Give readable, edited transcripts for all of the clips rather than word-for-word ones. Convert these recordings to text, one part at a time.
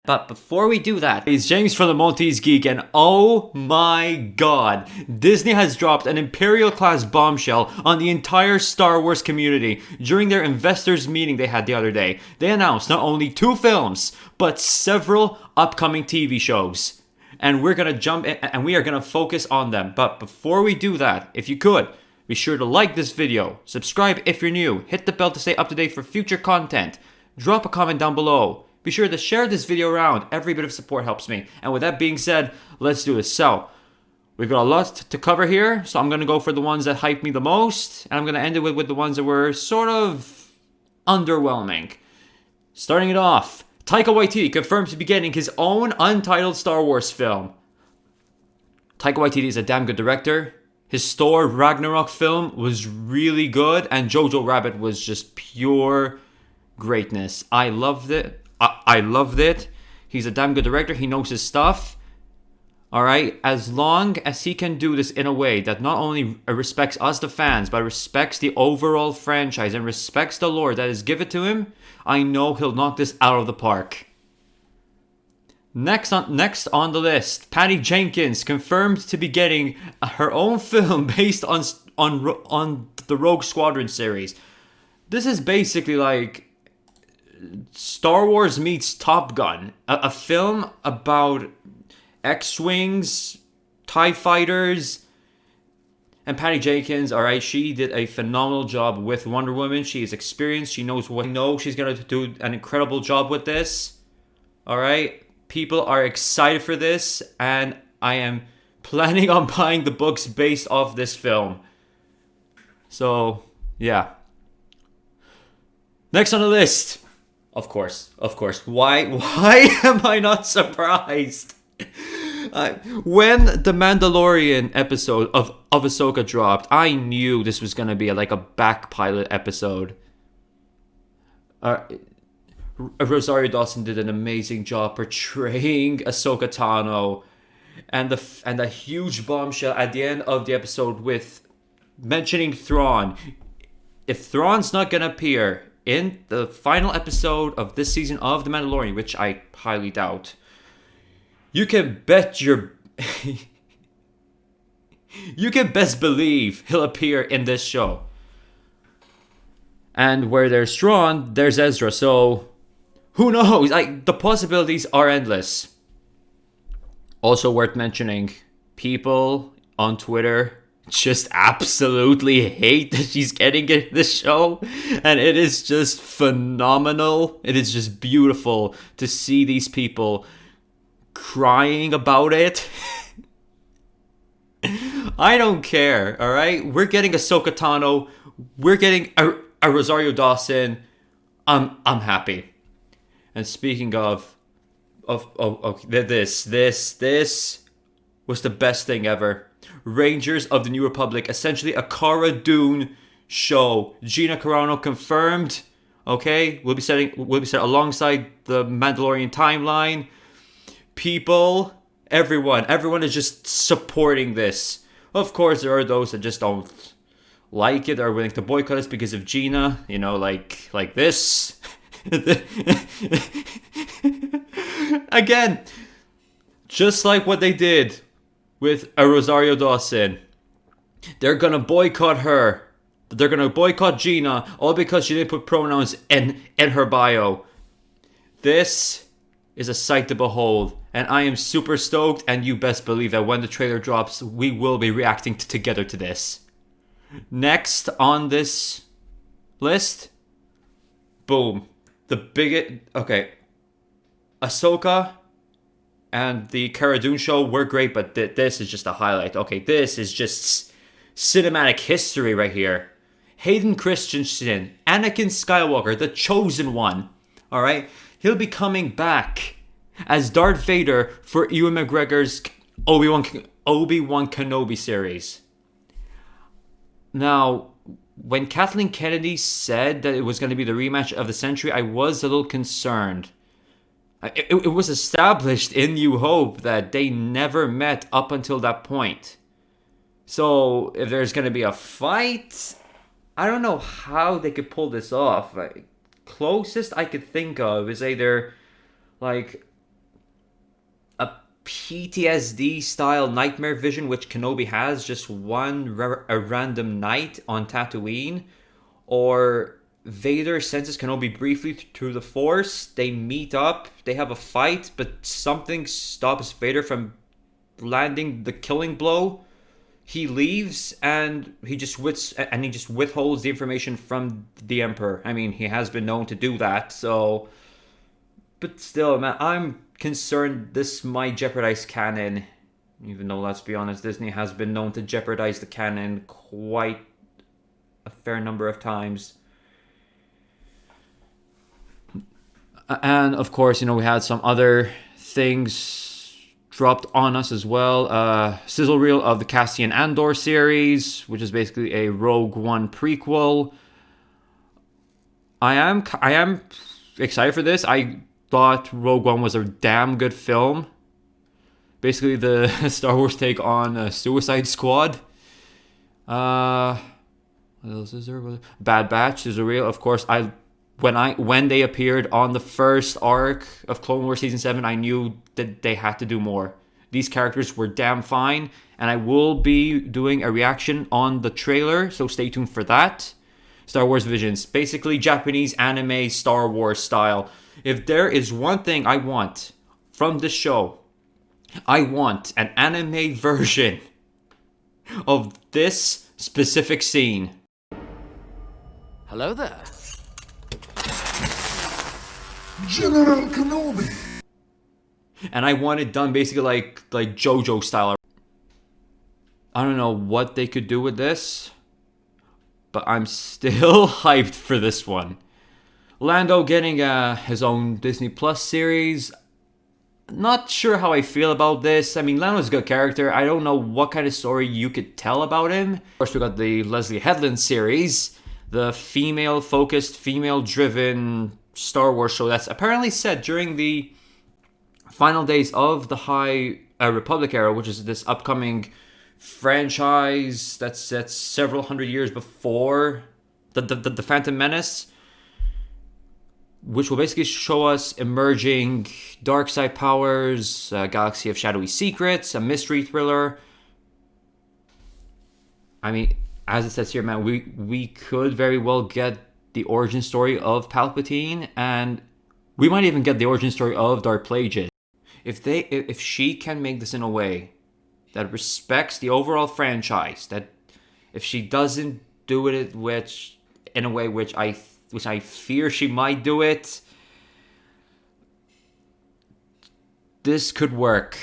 But before we do that, it's James from the Maltese Geek, and oh my god, Disney has dropped an Imperial class bombshell on the entire Star Wars community during their investors meeting they had the other day. They announced not only 2 films, but several upcoming TV shows. And we're gonna jump in and we are gonna focus on them. But before we do that, if you could, be sure to like this video, subscribe if you're new, hit the bell to stay up to date for future content, drop a comment down below. Be sure to share this video around. Every bit of support helps me. And with that being said, let's do this. So, we've got a lot to cover here. So I'm going to go for the ones that hyped me the most. And I'm going to end it with the ones that were sort of underwhelming. Starting it off, Taika Waititi confirmed to be getting his own untitled Star Wars film. Taika Waititi is a damn good director. His Thor Ragnarok film was really good. And Jojo Rabbit was just pure greatness. I loved it. I loved it. He's a damn good director. He knows his stuff. Alright? As long as he can do this in a way that not only respects us, the fans, but respects the overall franchise and respects the lore that is given to him, I know he'll knock this out of the park. Next on the list, Patty Jenkins confirmed to be getting her own film based on the Rogue Squadron series. This is basically like Star Wars meets Top Gun, a film about X-Wings, TIE fighters, and Patty Jenkins, alright, she did a phenomenal job with Wonder Woman. She is experienced, she knows what. I know she's gonna do an incredible job with this, alright? People are excited for this, and I am planning on buying the books based off this film. So, yeah. Next on the list, Of course. Why am I not surprised? When the Mandalorian episode of Ahsoka dropped, I knew this was gonna be like a back pilot episode. Rosario Dawson did an amazing job portraying Ahsoka Tano, and the huge bombshell at the end of the episode with mentioning Thrawn. If Thrawn's not gonna appear in the final episode of this season of The Mandalorian, which I highly doubt, you can bet you can best believe he'll appear in this show. And where there's Thrawn, there's Ezra. So who knows? Like, the possibilities are endless. Also worth mentioning, people on Twitter just absolutely hate that she's getting in this show, and it is just phenomenal. It is just beautiful to see these people crying about it. I don't care, alright? We're getting Ahsoka Tano, we're getting a Rosario Dawson. I'm happy. And speaking of this was the best thing ever. Rangers of the New Republic, essentially a Cara Dune show. Gina Carano confirmed. Okay, we'll be set alongside the Mandalorian timeline. People, everyone is just supporting this. Of course, there are those that just don't like it or are willing to boycott us because of Gina. You know, like this. Again, just like what they did with a Rosario Dawson, they're gonna boycott her. They're gonna boycott Gina, all because she didn't put pronouns in her bio. This is a sight to behold, and I am super stoked, and you best believe that when the trailer drops, we will be reacting together to this. Next on this list, boom. The biggest... Okay. Ahsoka and the Cara Dune show were great, but this is just a highlight. Okay, this is just cinematic history right here. Hayden Christensen, Anakin Skywalker, the Chosen One. Alright? He'll be coming back as Darth Vader for Ewan McGregor's Obi-Wan Kenobi series. Now, when Kathleen Kennedy said that it was going to be the rematch of the century, I was a little concerned. It was established in New Hope that they never met up until that point. So, if there's going to be a fight, I don't know how they could pull this off. Like, closest I could think of is either, like, PTSD style nightmare vision, which Kenobi has just a random night on Tatooine, or Vader senses Kenobi briefly through the Force. They meet up, they have a fight, but something stops Vader from landing the killing blow. He leaves and he just withholds the information from the Emperor. I mean, he has been known to do that, so. But still, man, I'm concerned this might jeopardize canon. Even though, let's be honest, Disney has been known to jeopardize the canon quite a fair number of times. And of course, we had some other things dropped on us as well. Sizzle reel of the Cassian Andor series, which is basically a Rogue One prequel. I am excited for this. I thought Rogue One was a damn good film. Basically, the Star Wars take on Suicide Squad. What else is there? Bad Batch is a real. Of course, when they appeared on the first arc of Clone Wars Season 7, I knew that they had to do more. These characters were damn fine, and I will be doing a reaction on the trailer, so stay tuned for that. Star Wars Visions, basically Japanese anime Star Wars style. If there is one thing I want from this show, I want an anime version of this specific scene. Hello there. General Kenobi. And I want it done basically like JoJo style. I don't know what they could do with this, but I'm still hyped for this one. Lando getting his own Disney Plus series. Not sure how I feel about this. I mean, Lando's a good character. I don't know what kind of story you could tell about him. Of course, we got the Leslie Headland series, the female-focused, female-driven Star Wars show that's apparently set during the final days of the High Republic era, which is this upcoming franchise that's set several hundred years before the Phantom Menace, which will basically show us emerging dark side powers, a galaxy of shadowy secrets, a mystery thriller. I mean, as it says here, man, we could very well get the origin story of Palpatine, and we might even get the origin story of Darth Plagueis. If she can make this in a way that respects the overall franchise, that if she doesn't do it in a way which I fear she might do it, this could work.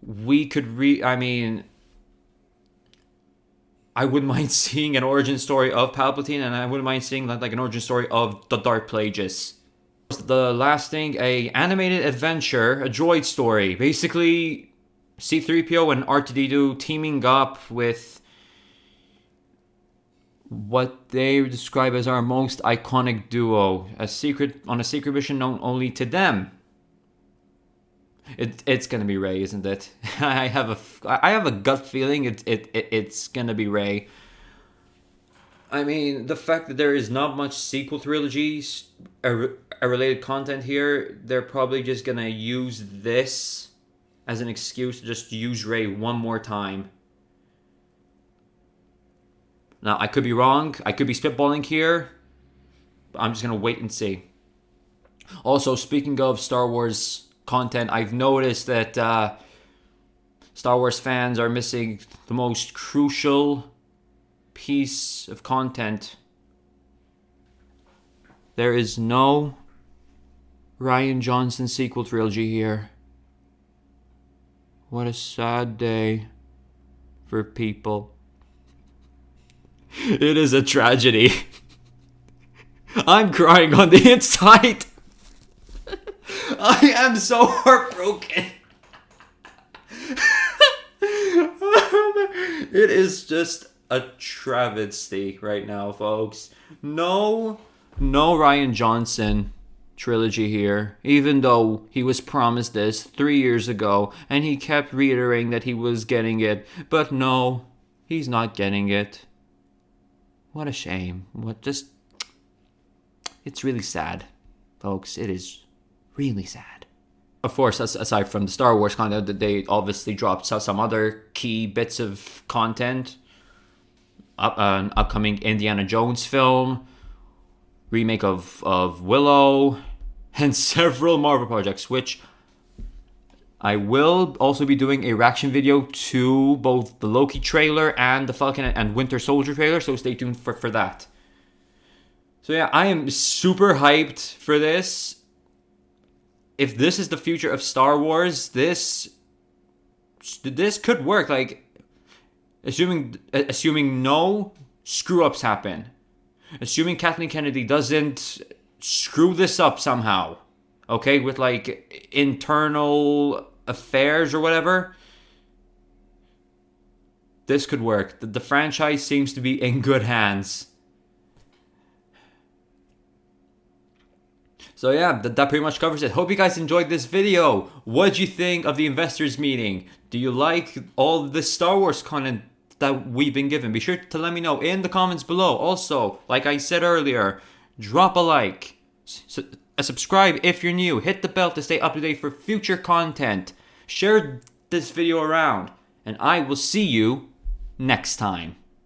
We could I wouldn't mind seeing an origin story of Palpatine, and I wouldn't mind seeing like an origin story of the Darth Plagueis. The last thing, a animated adventure, a droid story. Basically, C-3PO and R2-D2 teaming up with what they describe as our most iconic duo, on a secret mission known only to them. It's gonna be Rey, isn't it? I have a gut feeling it's gonna be Rey. I mean, the fact that there is not much sequel trilogies related content here, they're probably just gonna use this as an excuse to just use Rey one more time. Now, I could be wrong. I could be spitballing here. But I'm just going to wait and see. Also, speaking of Star Wars content, I've noticed that Star Wars fans are missing the most crucial piece of content. There is no Rian Johnson sequel trilogy here. What a sad day for people. It is a tragedy. I'm crying on the inside. I am so heartbroken. It is just a travesty right now, folks. No Rian Johnson trilogy here, even though he was promised this 3 years ago and he kept reiterating that he was getting it, but no, he's not getting it. What a shame. It's really sad, folks. It is really sad. of course, aside from the Star Wars content, they obviously dropped some other key bits of content. An upcoming Indiana Jones film, remake of Willow, and several Marvel projects, which I will also be doing a reaction video to both the Loki trailer and the Falcon and Winter Soldier trailer, so stay tuned for that. So yeah, I am super hyped for this. If this is the future of Star Wars, this could work. Like, assuming no screw-ups happen. Assuming Kathleen Kennedy doesn't screw this up somehow. Okay, with like internal affairs or whatever. This could work. The franchise seems to be in good hands. So yeah, that pretty much covers it. Hope you guys enjoyed this video. What'd you think of the investors meeting? Do you like all the Star Wars content that we've been given? Be sure to let me know in the comments below. Also, like I said earlier, drop a like, subscribe if you're new, hit the bell to stay up to date for future content, share this video around, and I will see you next time.